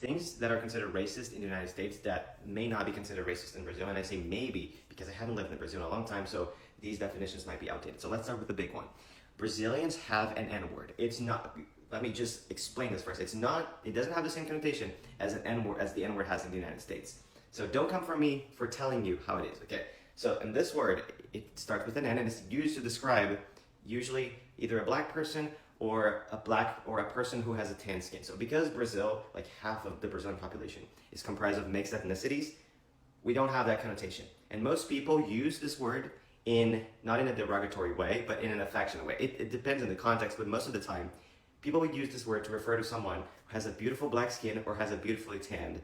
things that are considered racist in the United States that may not be considered racist in Brazil. And I say maybe because I haven't lived in Brazil in a long time, so these definitions might be outdated. So let's start with the big one. Brazilians have an N-word. It's not, let me just explain this first. It doesn't have the same connotation as an N-word, as the N-word has in the United States. So don't come for me for telling you how it is, okay? So in this word, it starts with an N and it's used to describe usually either a black person or a person who has a tan skin. So because Brazil, like half of the Brazilian population, is comprised of mixed ethnicities, we don't have that connotation. And most people use this word not in a derogatory way, but in an affectionate way. It depends on the context, but most of the time, people would use this word to refer to someone who has a beautiful black skin or has a beautifully tanned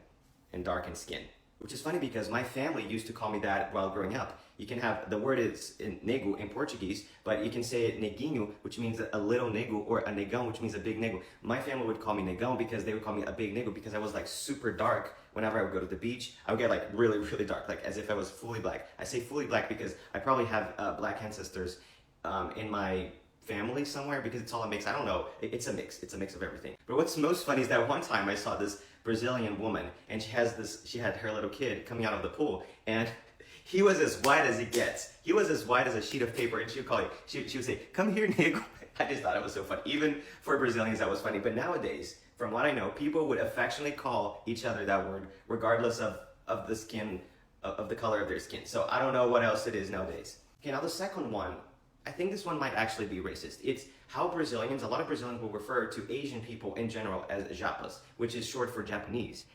and darkened skin. Which is funny because my family used to call me that while growing up. You can have, the word is nego in Portuguese, but you can say it neguinho, which means a little nego, or a negão, which means a big nego. My family would call me negão because they would call me a big nego because I was like super dark. Whenever I would go to the beach, I would get like really, really dark, like as if I was fully black. I say fully black because I probably have black ancestors in my family somewhere because it's all a mix. I don't know. It's a mix. It's a mix of everything. But what's most funny is that one time I saw this Brazilian woman and she had her little kid coming out of the pool and he was as white as it gets. He was as white as a sheet of paper and she would call it, she would say, "Come here, nego." I just thought it was so funny. Even for Brazilians, that was funny. But nowadays, from what I know, people would affectionately call each other that word regardless of the skin, of the color of their skin. So I don't know what else it is nowadays. Okay, now the second one, I think this one might actually be racist. It's how a lot of Brazilians will refer to Asian people in general as japas, which is short for Japanese.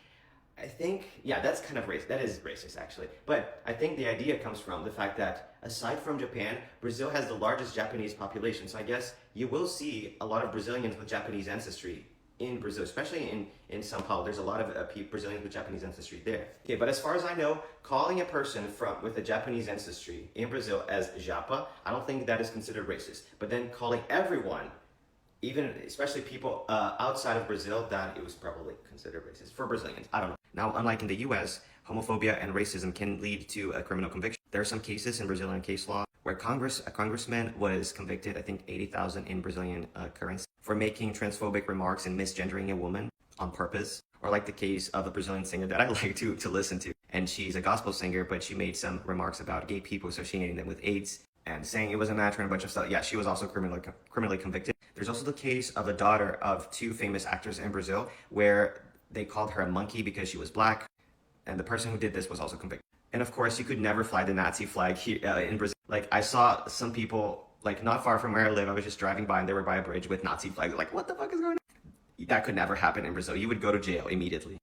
I think, yeah, that's kind of racist. That is racist, actually. But I think the idea comes from the fact that aside from Japan, Brazil has the largest Japanese population. So I guess you will see a lot of Brazilians with Japanese ancestry in Brazil, especially in São Paulo. There's a lot of Brazilians with Japanese ancestry there. Okay, but as far as I know, calling a person with a Japanese ancestry in Brazil as japa, I don't think that is considered racist. But then calling everyone, especially people outside of Brazil, that it was probably considered racist for Brazilians. I don't know. Now, unlike in the US, homophobia and racism can lead to a criminal conviction. There are some cases in Brazilian case law where a congressman was convicted, I think 80,000 in Brazilian currency, for making transphobic remarks and misgendering a woman on purpose. Or like the case of a Brazilian singer that I like to listen to. And she's a gospel singer, but she made some remarks about gay people associating them with AIDS and saying it was a match and a bunch of stuff. Yeah, she was also criminally convicted. There's also the case of a daughter of two famous actors in Brazil where they called her a monkey because she was black. And the person who did this was also convicted. And of course, you could never fly the Nazi flag here in Brazil. Like, I saw some people, like, not far from where I live, I was just driving by and they were by a bridge with Nazi flags. Like, what the fuck is going on? That could never happen in Brazil. You would go to jail immediately.